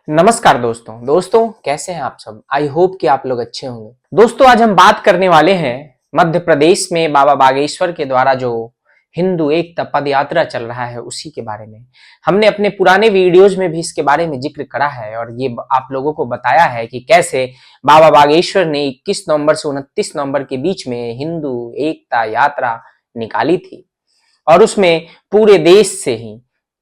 नमस्कार दोस्तों कैसे हैं आप सब। आई होप कि आप लोग अच्छे होंगे। दोस्तों आज हम बात करने वाले हैं मध्य प्रदेश में बाबा बागेश्वर के द्वारा जो हिंदू एकता पद यात्रा चल रहा है उसी के बारे में। हमने अपने पुराने वीडियोज में भी इसके बारे में जिक्र करा है और ये आप लोगों को बताया है कि कैसे बाबा बागेश्वर ने 21 नवंबर से 29 नवंबर के बीच में हिंदू एकता यात्रा निकाली थी और उसमें पूरे देश से ही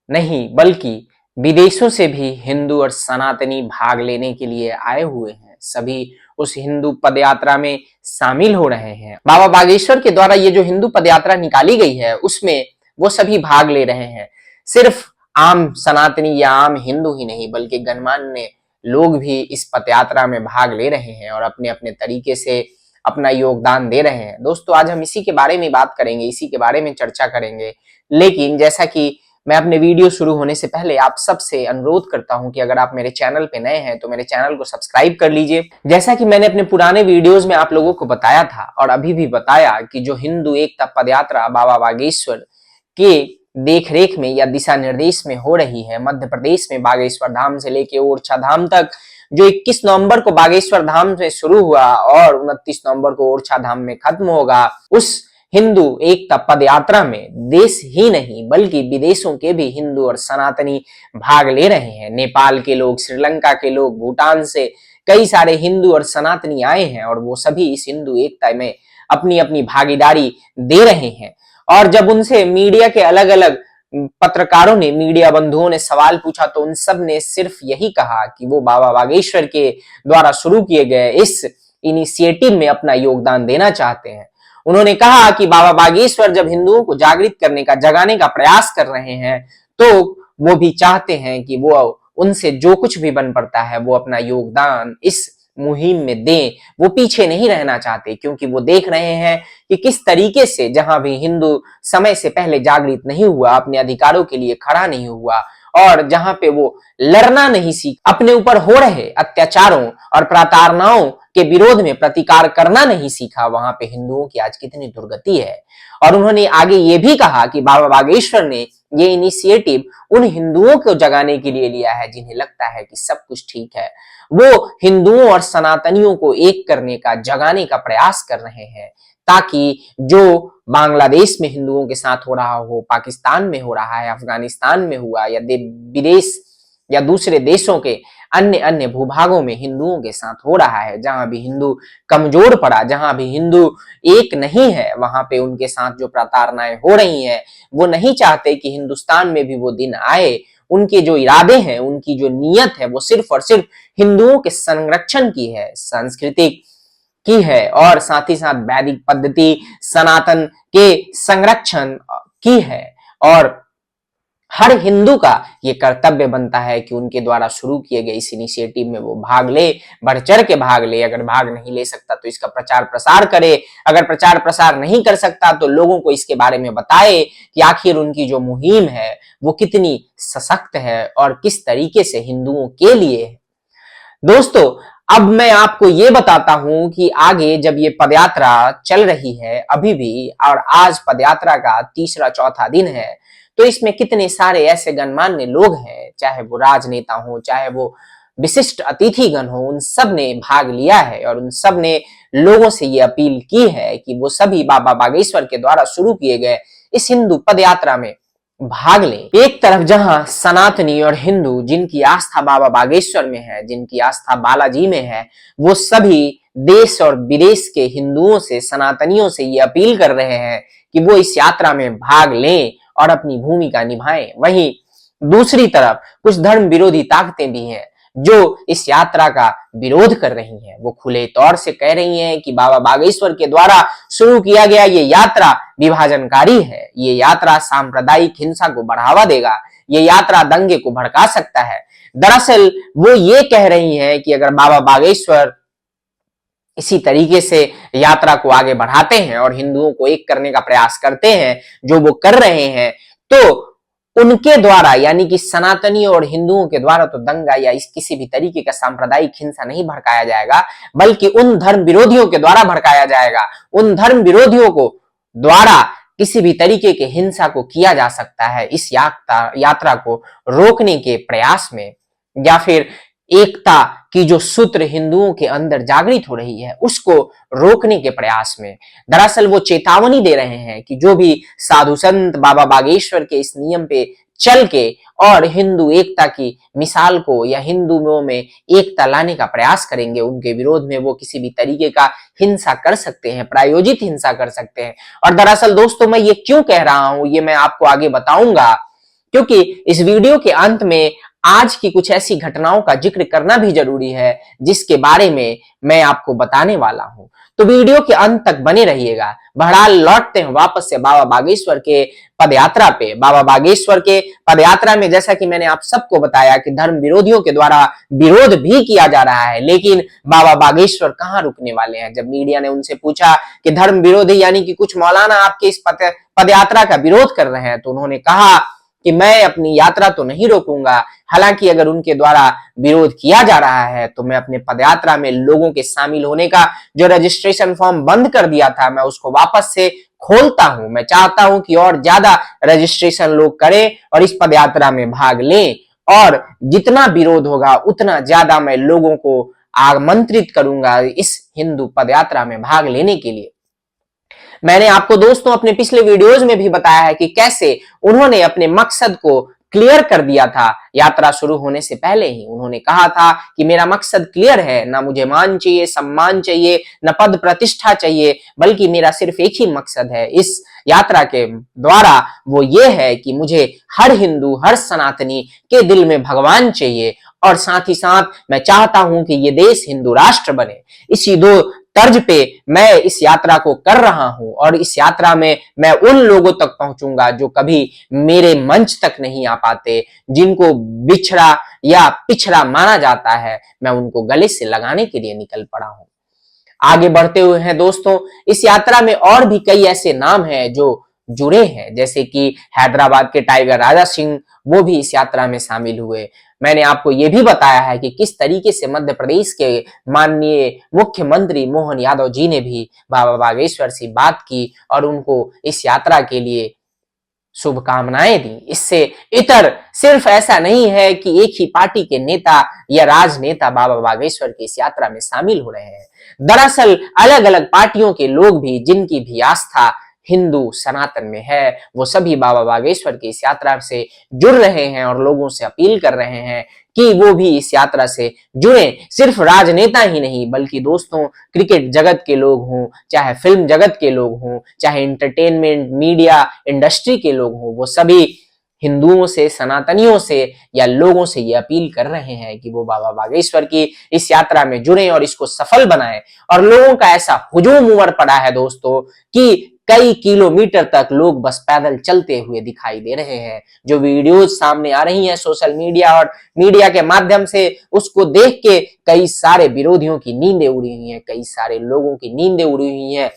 नहीं बल्कि विदेशों से भी हिंदू और सनातनी भाग लेने के लिए आए हुए हैं। सभी उस हिंदू पदयात्रा में शामिल हो रहे हैं। बाबा बागेश्वर के द्वारा ये जो हिंदू पदयात्रा निकाली गई है उसमें वो सभी भाग ले रहे हैं। सिर्फ आम सनातनी या आम हिंदू ही नहीं बल्कि गणमान्य लोग भी इस पदयात्रा में भाग ले रहे हैं और अपने अपने तरीके से अपना योगदान दे रहे हैं। दोस्तों आज हम इसी के बारे में बात करेंगे, इसी के बारे में चर्चा करेंगे। लेकिन जैसा कि मैं अपने वीडियो शुरू होने से पहले आप सबसे अनुरोध करता हूं कि अगर आप मेरे चैनल पे नए हैं तो मेरे चैनल को सब्सक्राइब कर लीजिए। जैसा कि मैंने अपने पुराने वीडियोस में आप लोगों को बताया था और अभी भी बताया कि जो हिंदू एकता पदयात्रा बाबा बागेश्वर के देखरेख में या दिशा निर्देश में हो रही है मध्य प्रदेश में, बागेश्वर धाम से लेके ओरछा धाम तक, जो 21 नवंबर को बागेश्वर धाम से शुरू हुआ और 29 नवंबर को ओरछा धाम में खत्म होगा, उस हिंदू एकता पद यात्रा में देश ही नहीं बल्कि विदेशों के भी हिंदू और सनातनी भाग ले रहे हैं। नेपाल के लोग, श्रीलंका के लोग, भूटान से कई सारे हिंदू और सनातनी आए हैं और वो सभी इस हिंदू एकता में अपनी अपनी भागीदारी दे रहे हैं। और जब उनसे मीडिया के अलग अलग पत्रकारों ने, मीडिया बंधुओं ने सवाल पूछा तो उन सब ने सिर्फ यही कहा कि वो बाबा बागेश्वर के द्वारा शुरू किए गए इस इनिशिएटिव में अपना योगदान देना चाहते हैं। उन्होंने कहा कि बाबा बागेश्वर जब हिंदुओं को जागृत करने का, जगाने का प्रयास कर रहे हैं तो वो भी चाहते हैं कि वो उनसे जो कुछ भी बन पड़ता है वो अपना योगदान इस मुहिम में दें। वो पीछे नहीं रहना चाहते क्योंकि वो देख रहे हैं कि किस तरीके से जहां भी हिंदू समय से पहले जागृत नहीं हुआ, अपने अधिकारों के लिए खड़ा नहीं हुआ और जहां पे वो लड़ना नहीं सीख, अपने ऊपर हो रहे अत्याचारों और प्रताड़नाओं के विरोध में प्रतिकार करना नहीं सीखा, वहां पे हिंदुओं की आज कितनी दुर्गति है। और उन्होंने आगे ये भी कहा कि बाबा बागेश्वर ने ये इनिशिएटिव उन हिंदुओं को जगाने के लिए लिया है जिन्हें लगता है कि सब कुछ ठीक है। वो हिंदुओं और सनातनियों को एक करने का, जगाने का प्रयास कर रहे हैं ताकि जो बांग्लादेश में हिंदुओं के साथ हो रहा हो, पाकिस्तान में हो रहा है, अफगानिस्तान में हुआ या विदेश या दूसरे देशों के अन्य अन्य भूभागों में हिंदुओं के साथ हो रहा है, जहां भी हिंदू कमजोर पड़ा, जहां भी हिंदू एक नहीं है, वहां पे उनके साथ जो प्रताड़नाएं हो रही हैं, वो नहीं चाहते कि हिंदुस्तान में भी वो दिन आए। उनके जो इरादे हैं, उनकी जो नीयत है वो सिर्फ और सिर्फ हिंदुओं के संरक्षण की है, सांस्कृतिक की है और साथ ही साथ वैदिक पद्धति सनातन के संरक्षण की है। और हर हिंदू का ये कर्तव्य बनता है कि उनके द्वारा शुरू किए गए इस इनिशिएटिव में वो भाग ले, बढ़ चढ़ के भाग ले। अगर भाग नहीं ले सकता तो इसका प्रचार प्रसार करे, अगर प्रचार प्रसार नहीं कर सकता तो लोगों को इसके बारे में बताए कि आखिर उनकी जो मुहिम है वो कितनी सशक्त है और किस तरीके से हिंदुओं के लिए है। दोस्तों अब मैं आपको ये बताता हूं कि आगे जब ये पदयात्रा चल रही है अभी भी, और आज पदयात्रा का तीसरा चौथा दिन है, तो इसमें कितने सारे ऐसे गणमान्य लोग हैं, चाहे वो राजनेता हो, चाहे वो विशिष्ट अतिथिगण हो, उन सब ने भाग लिया है और उन सब ने लोगों से ये अपील की है कि वो सभी बाबा बागेश्वर के द्वारा शुरू किए गए इस हिंदू पदयात्रा में भाग लें। एक तरफ जहां सनातनी और हिंदू जिनकी आस्था बाबा बागेश्वर में है, जिनकी आस्था बालाजी में है, वो सभी देश और विदेश के हिंदुओं से, सनातनियों से ये अपील कर रहे हैं कि वो इस यात्रा में भाग लें और अपनी भूमिका निभाएं। वहीं दूसरी तरफ कुछ धर्म विरोधी ताकतें भी हैं जो इस यात्रा का विरोध कर रही हैं। वो खुले तौर से कह रही हैं कि बाबा बागेश्वर के द्वारा शुरू किया गया ये यात्रा विभाजनकारी है, ये यात्रा सांप्रदायिक हिंसा को बढ़ावा देगा, ये यात्रा दंगे को भड़का सकता है। दरअसल वो ये कह रही हैं कि अगर बाबा बागेश्वर इसी तरीके से यात्रा को आगे बढ़ाते हैं और हिंदुओं को एक करने का प्रयास करते हैं जो वो कर रहे हैं, तो उनके द्वारा यानी कि सनातनी और हिंदुओं के द्वारा तो दंगा या इस किसी भी तरीके का सांप्रदायिक हिंसा नहीं भड़काया जाएगा, बल्कि उन धर्म विरोधियों के द्वारा भड़काया जाएगा। उन धर्म विरोधियों को द्वारा किसी भी तरीके के हिंसा को किया जा सकता है इस यात्रा को रोकने के प्रयास में, या फिर एकता की जो सूत्र हिंदुओं के अंदर जागृत हो रही है उसको रोकने के प्रयास में। दरअसल वो चेतावनी दे रहे हैं कि जो भी साधु संत बाबा बागेश्वर के इस नियम पे चल के और हिंदू एकता की मिसाल को या हिंदुओं में एकता लाने का प्रयास करेंगे, उनके विरोध में वो किसी भी तरीके का हिंसा कर सकते हैं, प्रायोजित हिंसा कर सकते हैं। और दरअसल दोस्तों मैं ये क्यों कह रहा हूं ये मैं आपको आगे बताऊंगा, क्योंकि इस वीडियो के अंत में आज की कुछ ऐसी घटनाओं का जिक्र करना भी जरूरी है जिसके बारे में मैं आपको बताने वाला हूं। तो वीडियो के अंत तक बने रहिएगा। बहरहाल लौटते हैं वापस से बाबा बागेश्वर के पदयात्रा पे। बाबा बागेश्वर के पदयात्रा में जैसा कि मैंने आप सबको बताया कि धर्म विरोधियों के द्वारा विरोध भी किया जा रहा है, लेकिन बाबा बागेश्वर कहाँ रुकने वाले हैं। जब मीडिया ने उनसे पूछा कि धर्म विरोधी यानी कि कुछ मौलाना आपके इस पदयात्रा का विरोध कर रहे हैं, तो उन्होंने कहा कि मैं अपनी यात्रा तो नहीं रोकूंगा, हालांकि अगर उनके द्वारा विरोध किया जा रहा है तो मैं अपने पदयात्रा में लोगों के शामिल होने का जो रजिस्ट्रेशन फॉर्म बंद कर दिया था मैं उसको वापस से खोलता हूं। मैं चाहता हूं कि और ज्यादा रजिस्ट्रेशन लोग करें और इस पदयात्रा में भाग लें, और जितना विरोध होगा उतना ज्यादा मैं लोगों को आमंत्रित करूंगा इस हिंदू पदयात्रा में भाग लेने के लिए। मैंने आपको दोस्तों अपने पिछले वीडियोज में भी बताया है कि कैसे उन्होंने अपने मकसद को क्लियर कर दिया था। यात्रा शुरू होने से पहले ही उन्होंने कहा था कि मेरा मकसद क्लियर है, ना मुझे मान चाहिए, सम्मान चाहिए, न पद प्रतिष्ठा चाहिए, बल्कि मेरा सिर्फ एक ही मकसद है इस यात्रा के द्वारा, वो ये है कि मुझे हर हिंदू, हर सनातनी के दिल में भगवान चाहिए, और साथ ही साथ मैं चाहता हूं कि ये देश हिंदू राष्ट्र बने। इसी दो तर्ज पे मैं इस यात्रा को कर रहा हूं, और इस यात्रा में मैं उन लोगों तक पहुंचूंगा जो कभी मेरे मंच तक नहीं आ पाते, जिनको बिछड़ा या पिछड़ा माना जाता है, मैं उनको गले से लगाने के लिए निकल पड़ा हूं। आगे बढ़ते हुए हैं दोस्तों, इस यात्रा में और भी कई ऐसे नाम हैं जो जुड़े हैं, जैसे कि हैदराबाद के टाइगर राजा सिंह, वो भी इस यात्रा में शामिल हुए। मैंने आपको यह भी बताया है कि किस तरीके से मध्य प्रदेश के माननीय मुख्यमंत्री मोहन यादव जी ने भी बाबा बागेश्वर से बात की और उनको इस यात्रा के लिए शुभकामनाएं दी। इससे इतर सिर्फ ऐसा नहीं है कि एक ही पार्टी के नेता या राजनेता बाबा बागेश्वर की इस यात्रा में शामिल हो रहे हैं। दरअसल अलग अलग पार्टियों के लोग भी, जिनकी भी आस्था हिंदू सनातन में है, वो सभी बाबा बागेश्वर की इस यात्रा से जुड़ रहे हैं और लोगों से अपील कर रहे हैं कि वो भी इस यात्रा से जुड़े। सिर्फ राजनेता ही नहीं बल्कि दोस्तों क्रिकेट जगत के लोग हों, चाहे फिल्म जगत के लोग हों, चाहे एंटरटेनमेंट मीडिया इंडस्ट्री के लोग हों, वो सभी हिंदुओं से, सनातनियों से या लोगों से ये अपील कर रहे हैं कि वो बाबा बागेश्वर की इस यात्रा में जुड़ें और इसको सफल बनाएं। और लोगों का ऐसा हुजूम उमड़ पड़ा है दोस्तों कि कई किलोमीटर तक लोग बस पैदल चलते हुए दिखाई दे रहे हैं। जो वीडियोज सामने आ रही हैं सोशल मीडिया और मीडिया के माध्यम से, उसको देख के कई सारे विरोधियों की नींदें उड़ी हुई हैं, कई सारे लोगों की नींदें उड़ी हुई हैं।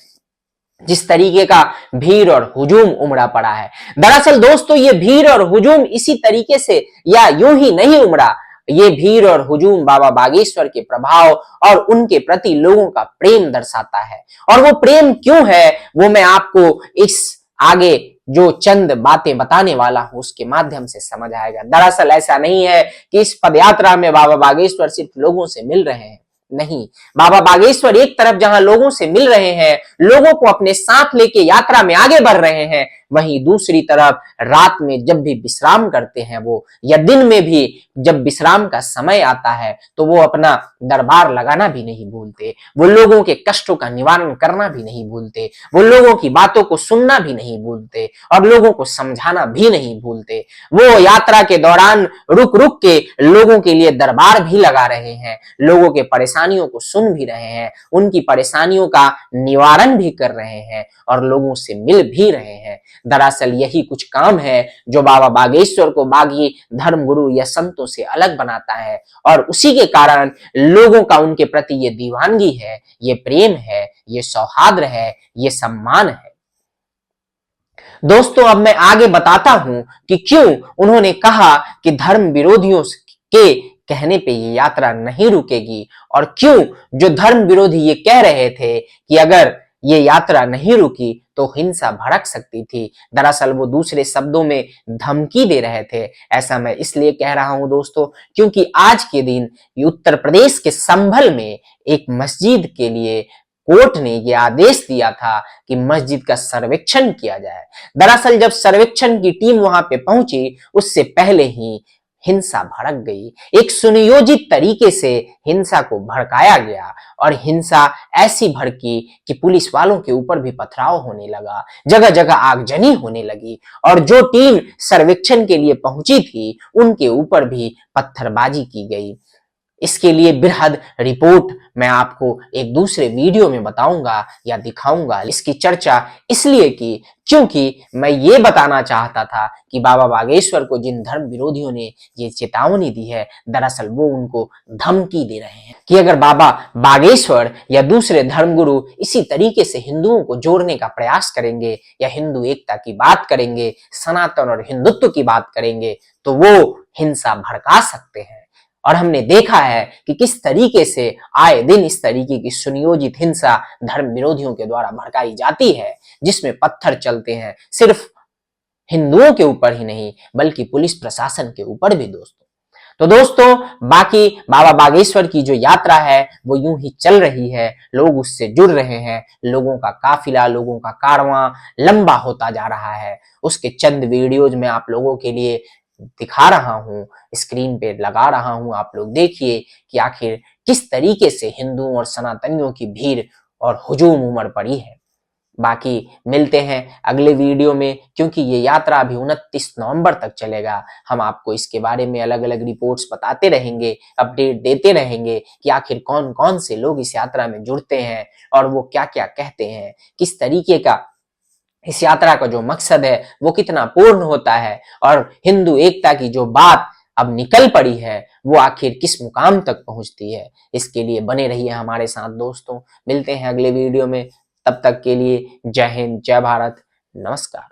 जिस तरीके का भीड़ और हुजूम उमड़ा पड़ा है, दरअसल दोस्तों ये भीड़ और हुजूम इसी तरीके से या यूं ही नहीं उमड़ा। ये भीड़ और हुजूम बाबा बागेश्वर के प्रभाव और उनके प्रति लोगों का प्रेम दर्शाता है। और वो प्रेम क्यों है वो मैं आपको इस आगे जो चंद बातें बताने वाला हूं उसके माध्यम से समझ आएगा। दरअसल ऐसा नहीं है कि इस पदयात्रा में बाबा बागेश्वर सिर्फ लोगों से मिल रहे हैं, नहीं। बाबा बागेश्वर एक तरफ जहां लोगों से मिल रहे हैं, लोगों को अपने साथ लेके यात्रा में आगे बढ़ रहे हैं, वहीं दूसरी तरफ रात में जब भी विश्राम करते हैं वो, या दिन में भी जब विश्राम का समय आता है, तो वो अपना दरबार लगाना भी नहीं भूलते, वो लोगों के कष्टों का निवारण करना भी नहीं भूलते, वो लोगों की बातों को सुनना भी नहीं भूलते और लोगों को समझाना भी नहीं भूलते। वो यात्रा के दौरान रुक रुक के लोगों के लिए दरबार भी लगा रहे हैं, लोगों के परेशानियों को सुन भी रहे हैं, उनकी परेशानियों का निवारण भी कर रहे हैं और लोगों से मिल भी रहे हैं। दरअसल यही कुछ काम है जो बाबा बागेश्वर को बागी धर्मगुरु या संतों से अलग बनाता है, और उसी के कारण लोगों का उनके प्रति ये दीवानगी है, ये प्रेम है, ये सौहार्द है, ये सम्मान है। दोस्तों अब मैं आगे बताता हूं कि क्यों उन्होंने कहा कि धर्म विरोधियों के कहने पे ये यात्रा नहीं रुकेगी, और क्यों जो धर्म विरोधी ये कह रहे थे कि अगर ये यात्रा नहीं रुकी तो हिंसा भड़क सकती थी। दरअसल वो दूसरे शब्दों में धमकी दे रहे थे। ऐसा मैं इसलिए कह रहा हूं दोस्तों, क्योंकि आज के दिन उत्तर प्रदेश के संभल में एक मस्जिद के लिए कोर्ट ने यह आदेश दिया था कि मस्जिद का सर्वेक्षण किया जाए। दरअसल जब सर्वेक्षण की टीम वहां पे पहुंची, उससे पहले ही हिंसा भड़क गई। एक सुनियोजित तरीके से हिंसा को भड़काया गया और हिंसा ऐसी भड़की कि पुलिस वालों के ऊपर भी पथराव होने लगा, जगह जगह आगजनी होने लगी और जो टीम सर्वेक्षण के लिए पहुंची थी उनके ऊपर भी पत्थरबाजी की गई। इसके लिए बृहद रिपोर्ट मैं आपको एक दूसरे वीडियो में बताऊंगा या दिखाऊंगा। इसकी चर्चा इसलिए की क्योंकि मैं ये बताना चाहता था कि बाबा बागेश्वर को जिन धर्म विरोधियों ने ये चेतावनी दी है, दरअसल वो उनको धमकी दे रहे हैं कि अगर बाबा बागेश्वर या दूसरे धर्मगुरु इसी तरीके से हिंदुओं को जोड़ने का प्रयास करेंगे या हिंदू एकता की बात करेंगे, सनातन और हिंदुत्व की बात करेंगे, तो वो हिंसा भड़का सकते हैं। और हमने देखा है कि किस तरीके से आए दिन इस तरीके की सुनियोजित हिंसा धर्म विरोधियों के द्वारा भड़काई जाती है, जिसमें पत्थर चलते हैं, सिर्फ हिंदुओं के ऊपर ही नहीं बल्कि पुलिस प्रशासन के ऊपर भी दोस्तों। तो दोस्तों, बाकी बाबा बागेश्वर की जो यात्रा है वो यूं ही चल रही है, लोग उससे जुड़ रहे हैं, लोगों का काफिला, लोगों का कारवां लंबा होता जा रहा है। उसके चंद वीडियोज में आप लोगों के लिए दिखा रहा हूं, स्क्रीन पे लगा रहा हूं, आप लोग देखिए कि आखिर किस तरीके से हिंदुओं और सनातनियों की भीड़ और हुजूम उमड़ पड़ी है। बाकी मिलते हैं अगले वीडियो में, क्योंकि ये यात्रा अभी 29 नवंबर तक चलेगा। हम आपको इसके बारे में अलग अलग रिपोर्ट्स बताते रहेंगे, अपडेट देते रहेंगे कि आखिर कौन कौन से लोग इस यात्रा में जुड़ते हैं और वो क्या क्या कहते हैं, किस तरीके का इस यात्रा का जो मकसद है वो कितना पूर्ण होता है और हिंदू एकता की जो बात अब निकल पड़ी है वो आखिर किस मुकाम तक पहुंचती है। इसके लिए बने रहिए हमारे साथ दोस्तों। मिलते हैं अगले वीडियो में, तब तक के लिए जय हिंद, जय भारत, नमस्कार।